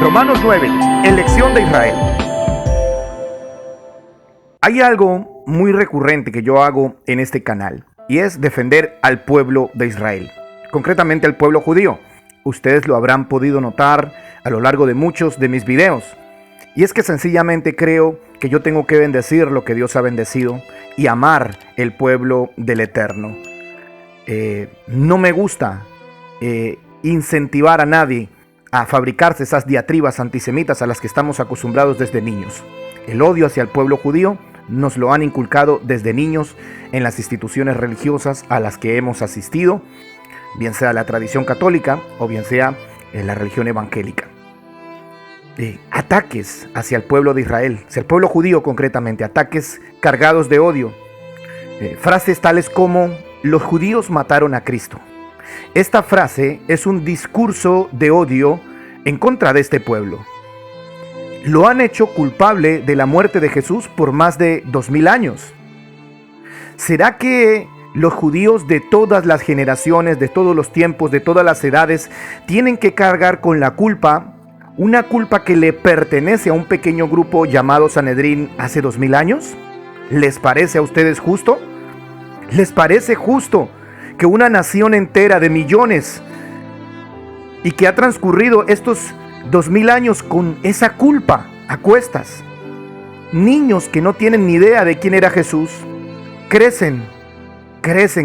Romanos 9, elección de Israel. Hay algo muy recurrente que yo hago en este canal y es defender al pueblo de Israel, concretamente al pueblo judío. Ustedes lo habrán podido notar a lo largo de muchos de mis videos. Y es que sencillamente creo que yo tengo que bendecir lo que Dios ha bendecido y amar el pueblo del Eterno. No me gusta incentivar a nadie a fabricarse esas diatribas antisemitas a las que estamos acostumbrados desde niños. El odio hacia el pueblo judío nos lo han inculcado desde niños en las instituciones religiosas a las que hemos asistido, bien sea la tradición católica o bien sea la religión evangélica. Ataques hacia el pueblo de Israel, hacia el pueblo judío concretamente, ataques cargados de odio. Frases tales como: los judíos mataron a Cristo. Esta frase es un discurso de odio en contra de este pueblo. Lo han hecho culpable de la muerte de Jesús por más de 2000 años. ¿Será que los judíos de todas las generaciones, de todos los tiempos, de todas las edades, tienen que cargar con la culpa, una culpa que le pertenece a un pequeño grupo llamado Sanedrín hace 2000 años? ¿Les parece a ustedes justo? ¿Les parece justo que una nación entera de millones y que ha transcurrido estos 2000 años con esa culpa a cuestas, niños que no tienen ni idea de quién era Jesús, crecen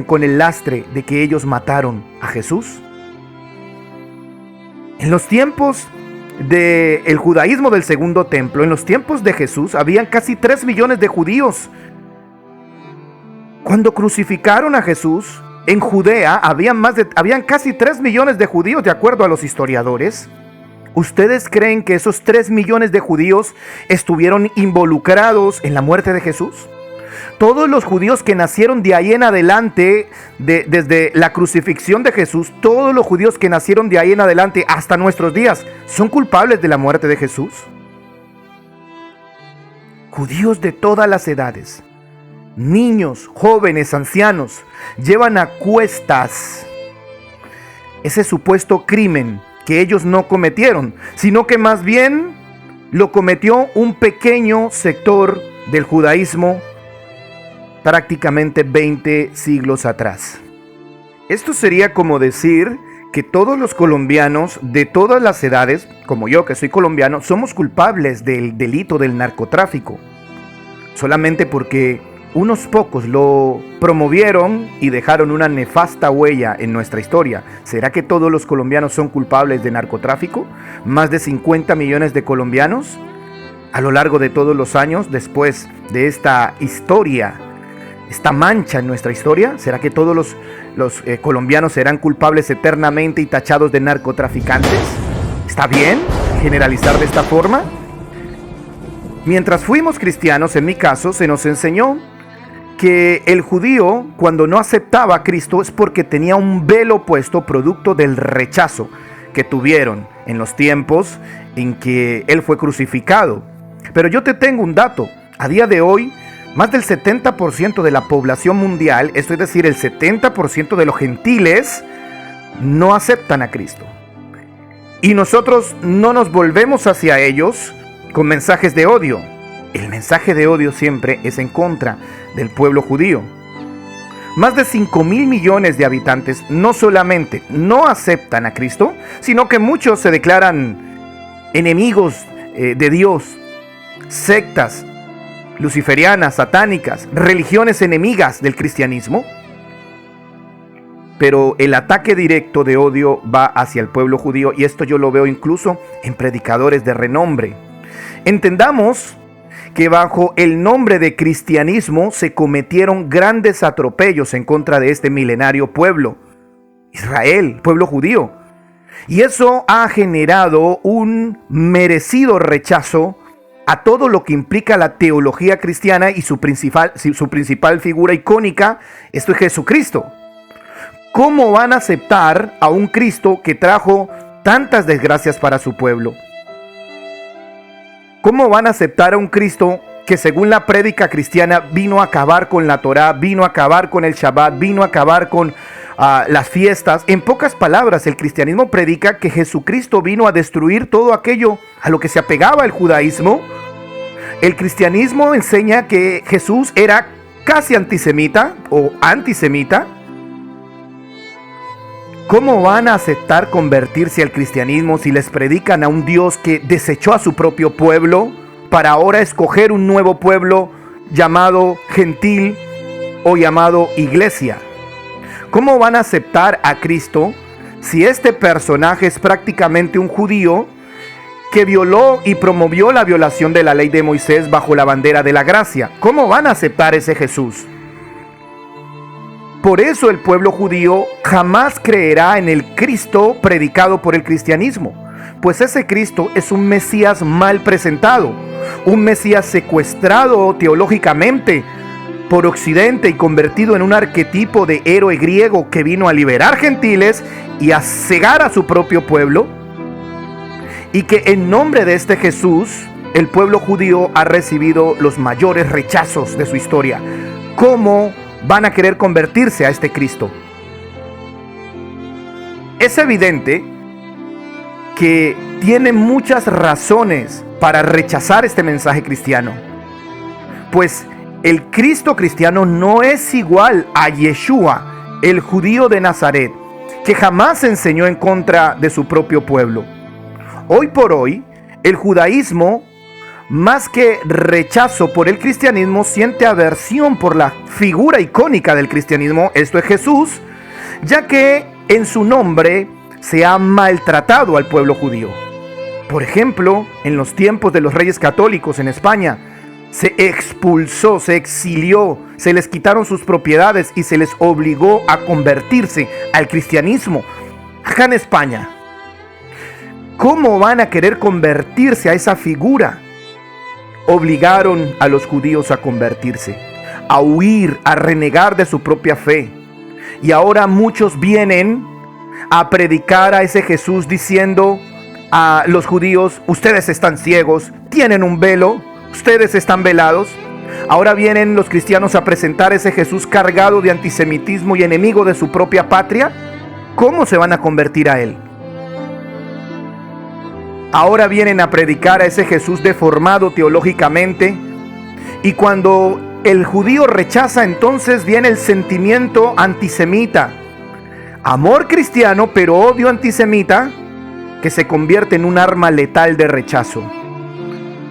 con el lastre de que ellos mataron a Jesús? En los tiempos del judaísmo del Segundo Templo, en los tiempos de Jesús, habían casi 3 millones de judíos. Cuando crucificaron a Jesús, en Judea habían casi 3 millones de judíos, de acuerdo a los historiadores. ¿Ustedes creen que esos 3 millones de judíos estuvieron involucrados en la muerte de Jesús? Todos los judíos que nacieron de ahí en adelante, desde la crucifixión de Jesús, todos los judíos que nacieron de ahí en adelante hasta nuestros días, ¿son culpables de la muerte de Jesús? Judíos de todas las edades, niños, jóvenes, ancianos, llevan a cuestas ese supuesto crimen que ellos no cometieron, sino que más bien lo cometió un pequeño sector del judaísmo prácticamente 20 siglos atrás. Esto sería como decir que todos los colombianos de todas las edades, como yo que soy colombiano, somos culpables del delito del narcotráfico, solamente porque unos pocos lo promovieron y dejaron una nefasta huella en nuestra historia. ¿Será que todos los colombianos son culpables de narcotráfico? ¿Más de 50 millones de colombianos a lo largo de todos los años después de esta historia, esta mancha en nuestra historia? ¿Será que todos los colombianos serán culpables eternamente y tachados de narcotraficantes? ¿Está bien generalizar de esta forma? Mientras fuimos cristianos, en mi caso, se nos enseñó que el judío, cuando no aceptaba a Cristo, es porque tenía un velo puesto producto del rechazo que tuvieron en los tiempos en que Él fue crucificado. Pero yo te tengo un dato: a día de hoy, más del 70% de la población mundial, esto es decir, el 70% de los gentiles, no aceptan a Cristo. Y nosotros no nos volvemos hacia ellos con mensajes de odio. El mensaje de odio siempre es en contra del pueblo judío. Más de 5,000 millones de habitantes no solamente no aceptan a Cristo, sino que muchos se declaran enemigos de Dios, sectas luciferianas, satánicas, religiones enemigas del cristianismo. Pero el ataque directo de odio va hacia el pueblo judío, y esto yo lo veo incluso en predicadores de renombre. Entendamos que bajo el nombre de cristianismo se cometieron grandes atropellos en contra de este milenario pueblo, Israel, pueblo judío. Y eso ha generado un merecido rechazo a todo lo que implica la teología cristiana, y su principal figura icónica, esto es Jesucristo. ¿Cómo van a aceptar a un Cristo que trajo tantas desgracias para su pueblo? ¿Cómo van a aceptar a un Cristo que, según la prédica cristiana, vino a acabar con la Torá, vino a acabar con el Shabbat, vino a acabar con las fiestas. En pocas palabras, el cristianismo predica que Jesucristo vino a destruir todo aquello a lo que se apegaba el judaísmo. El cristianismo enseña que Jesús era casi antisemita o antisemita. ¿Cómo van a aceptar convertirse al cristianismo si les predican a un Dios que desechó a su propio pueblo para ahora escoger un nuevo pueblo llamado gentil o llamado iglesia? ¿Cómo van a aceptar a Cristo si este personaje es prácticamente un judío que violó y promovió la violación de la ley de Moisés bajo la bandera de la gracia? ¿Cómo van a aceptar ese Jesús? Por eso el pueblo judío jamás creerá en el Cristo predicado por el cristianismo, pues ese Cristo es un Mesías mal presentado, un Mesías secuestrado teológicamente por Occidente y convertido en un arquetipo de héroe griego que vino a liberar gentiles y a cegar a su propio pueblo, y que en nombre de este Jesús el pueblo judío ha recibido los mayores rechazos de su historia. ¿Cómo van a querer convertirse a este Cristo? Es evidente que tiene muchas razones para rechazar este mensaje cristiano, pues el Cristo cristiano no es igual a Yeshua, el judío de Nazaret, que jamás enseñó en contra de su propio pueblo. Hoy por hoy, el judaísmo, más que rechazo por el cristianismo, siente aversión por la figura icónica del cristianismo, esto es Jesús, ya que en su nombre se ha maltratado al pueblo judío. Por ejemplo, en los tiempos de los reyes católicos en España, se expulsó, se exilió, se les quitaron sus propiedades y se les obligó a convertirse al cristianismo. Acá en España, ¿cómo van a querer convertirse a esa figura? Obligaron a los judíos a convertirse, a huir, a renegar de su propia fe. Y ahora muchos vienen a predicar a ese Jesús diciendo a los judíos: ustedes están ciegos, tienen un velo, ustedes están velados. Ahora vienen los cristianos a presentar a ese Jesús cargado de antisemitismo y enemigo de su propia patria. ¿Cómo se van a convertir a él? Ahora vienen a predicar a ese Jesús deformado teológicamente, y cuando el judío rechaza, entonces viene el sentimiento antisemita. Amor cristiano, pero odio antisemita, que se convierte en un arma letal de rechazo.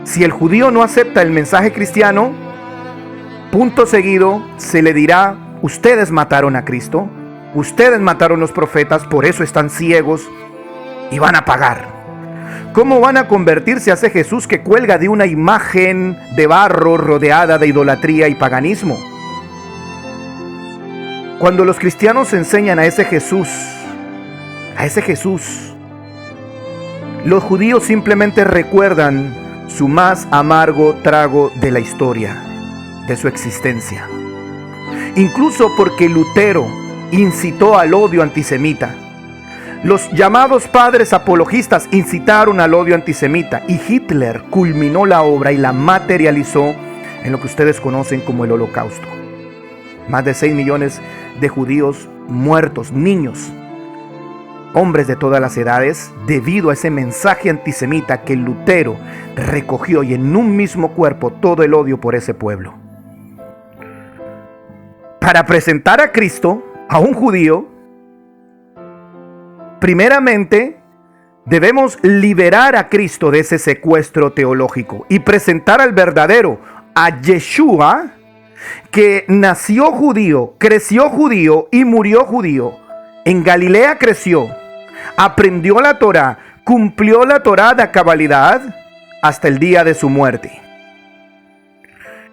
Si el judío no acepta el mensaje cristiano, punto seguido se le dirá: ustedes mataron a Cristo, ustedes mataron los profetas, por eso están ciegos y van a pagar. ¿Cómo van a convertirse a ese Jesús que cuelga de una imagen de barro rodeada de idolatría y paganismo? Cuando los cristianos enseñan a ese Jesús, los judíos simplemente recuerdan su más amargo trago de la historia, de su existencia. Incluso porque Lutero incitó al odio antisemita. Los llamados padres apologistas incitaron al odio antisemita, y Hitler culminó la obra y la materializó en lo que ustedes conocen como el Holocausto. Más de 6 millones de judíos muertos, niños, hombres de todas las edades, debido a ese mensaje antisemita que Lutero recogió, y en un mismo cuerpo todo el odio por ese pueblo. Para presentar a Cristo, a un judío, primeramente debemos liberar a Cristo de ese secuestro teológico y presentar al verdadero, a Yeshua, que nació judío, creció judío y murió judío. En Galilea creció, aprendió la Torá, cumplió la Torá de cabalidad hasta el día de su muerte.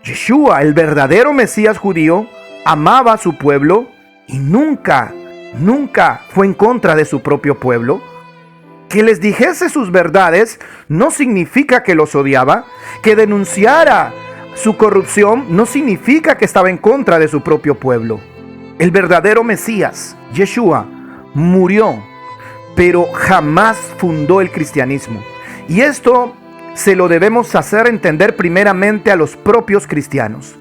Yeshua, el verdadero Mesías judío, amaba a su pueblo y nunca fue en contra de su propio pueblo. Que les dijese sus verdades no significa que los odiaba. Que denunciara su corrupción no significa que estaba en contra de su propio pueblo. El verdadero Mesías, Yeshua, murió, pero jamás fundó el cristianismo. Y esto se lo debemos hacer entender primeramente a los propios cristianos.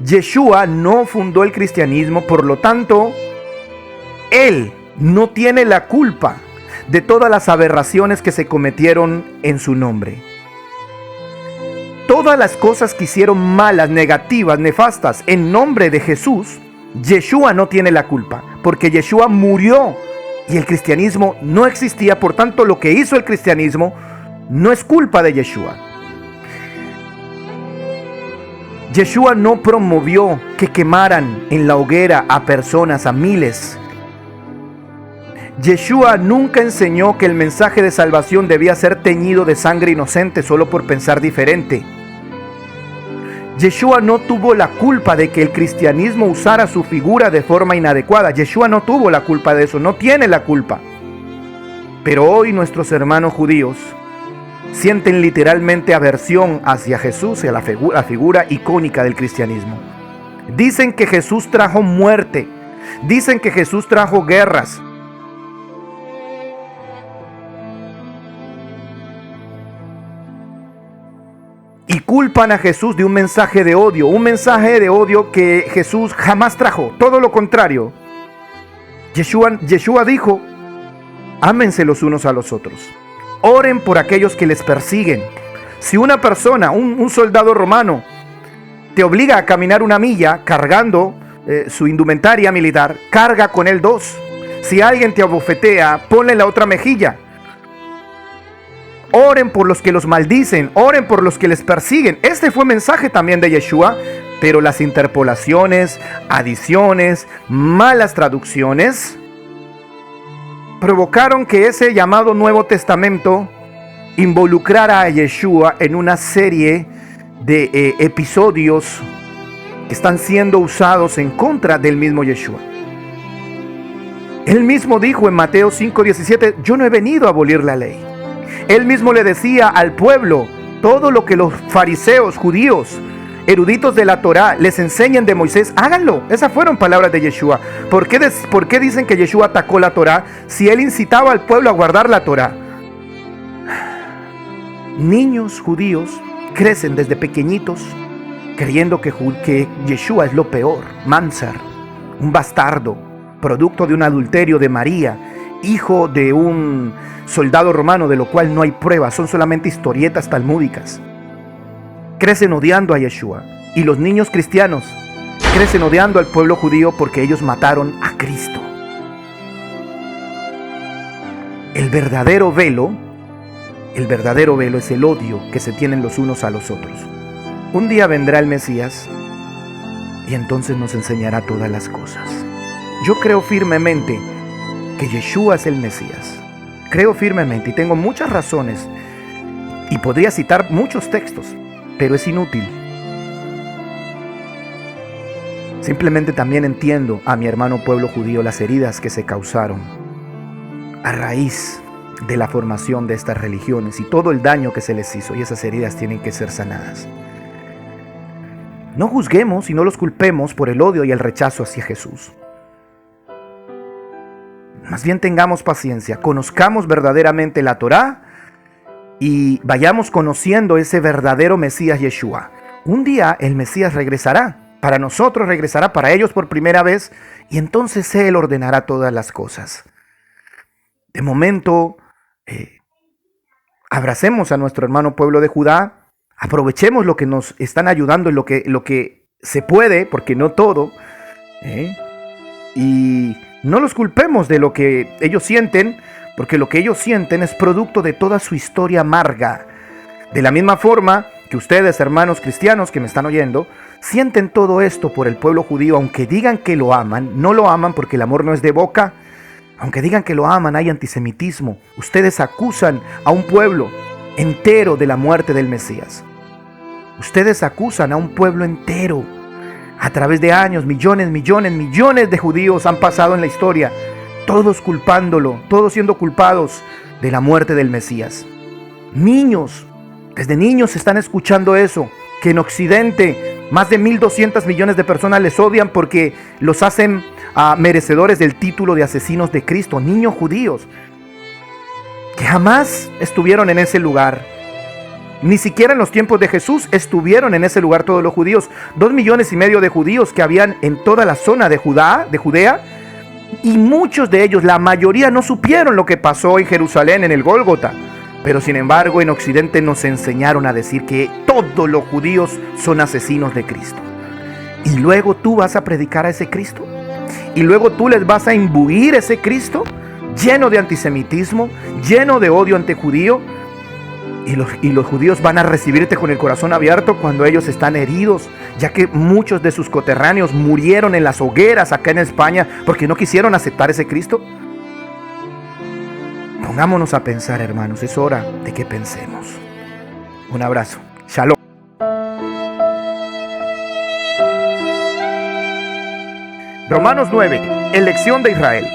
Yeshua no fundó el cristianismo, por lo tanto, Él no tiene la culpa de todas las aberraciones que se cometieron en su nombre. Todas las cosas que hicieron malas, negativas, nefastas en nombre de Jesús, Yeshua no tiene la culpa, porque Yeshua murió y el cristianismo no existía. Por tanto, lo que hizo el cristianismo no es culpa de Yeshua. Yeshua no promovió que quemaran en la hoguera a personas, a miles. Yeshua nunca enseñó que el mensaje de salvación debía ser teñido de sangre inocente solo por pensar diferente. Yeshua no tuvo la culpa de que el cristianismo usara su figura de forma inadecuada. Yeshua no tuvo la culpa de eso, no tiene la culpa. Pero hoy nuestros hermanos judíos sienten literalmente aversión hacia Jesús y a la figura icónica del cristianismo. Dicen que Jesús trajo muerte, dicen que Jesús trajo guerras. Y culpan a Jesús de un mensaje de odio que Jesús jamás trajo. Todo lo contrario. Yeshua dijo: ámense los unos a los otros. Oren por aquellos que les persiguen. Si una persona, un soldado romano, te obliga a caminar una milla cargando su indumentaria militar, carga con él 2. Si alguien te abofetea, ponle la otra mejilla. Oren por los que los maldicen, oren por los que les persiguen. Este fue mensaje también de Yeshua, pero las interpolaciones, adiciones, malas traducciones provocaron que ese llamado Nuevo Testamento involucrara a Yeshua en una serie de episodios que están siendo usados en contra del mismo Yeshua. Él mismo dijo en Mateo 5:17: yo no he venido a abolir la ley. Él mismo le decía al pueblo todo lo que los fariseos, judíos, eruditos de la Torá les enseñan de Moisés, háganlo. Esas fueron palabras de Yeshua. ¿Por qué dicen que Yeshua atacó la Torá si él incitaba al pueblo a guardar la Torá? Niños judíos crecen desde pequeñitos creyendo que Yeshua es lo peor, Mansar, un bastardo, producto de un adulterio de María, hijo de un soldado romano, de lo cual no hay pruebas, son solamente historietas talmúdicas. Crecen odiando a Yeshua. Y los niños cristianos crecen odiando al pueblo judío porque ellos mataron a Cristo. El verdadero velo es el odio que se tienen los unos a los otros. Un día vendrá el Mesías y entonces nos enseñará todas las cosas. Yo creo firmemente que Yeshua es el Mesías. Creo firmemente y tengo muchas razones y podría citar muchos textos, pero es inútil. Simplemente también entiendo a mi hermano pueblo judío las heridas que se causaron a raíz de la formación de estas religiones y todo el daño que se les hizo, y esas heridas tienen que ser sanadas. No juzguemos y no los culpemos por el odio y el rechazo hacia Jesús. Más bien tengamos paciencia, conozcamos verdaderamente la Torá y vayamos conociendo ese verdadero Mesías Yeshua. Un día el Mesías regresará, para nosotros regresará, para ellos por primera vez, y entonces Él ordenará todas las cosas. De momento, abracemos a nuestro hermano pueblo de Judá, aprovechemos lo que nos están ayudando en lo que se puede, porque no todo, y no los culpemos de lo que ellos sienten, porque lo que ellos sienten es producto de toda su historia amarga. De la misma forma que ustedes, hermanos cristianos que me están oyendo, sienten todo esto por el pueblo judío, aunque digan que lo aman, no lo aman porque el amor no es de boca. Aunque digan que lo aman, hay antisemitismo. Ustedes acusan a un pueblo entero de la muerte del Mesías. Ustedes acusan a un pueblo entero. A través de años, millones de judíos han pasado en la historia, todos culpándolo, todos siendo culpados de la muerte del Mesías. Niños, desde niños están escuchando eso, que en Occidente más de 1.200 millones de personas les odian porque los hacen merecedores del título de asesinos de Cristo. Niños judíos que jamás estuvieron en ese lugar. Ni siquiera en los tiempos de Jesús estuvieron en ese lugar todos los judíos. 2,5 millones de judíos que habían en toda la zona de Judea Y muchos de ellos, la mayoría, no supieron lo que pasó en Jerusalén, en el Gólgota. Pero sin embargo, en Occidente nos enseñaron a decir que todos los judíos son asesinos de Cristo. Y luego tú vas a predicar a ese Cristo. Y luego tú les vas a imbuir ese Cristo lleno de antisemitismo, lleno de odio antijudío. Y los judíos van a recibirte con el corazón abierto cuando ellos están heridos, ya que muchos de sus coterráneos murieron en las hogueras acá en España porque no quisieron aceptar ese Cristo. Pongámonos a pensar, hermanos, es hora de que pensemos. Un abrazo. Shalom. Romanos 9, elección de Israel.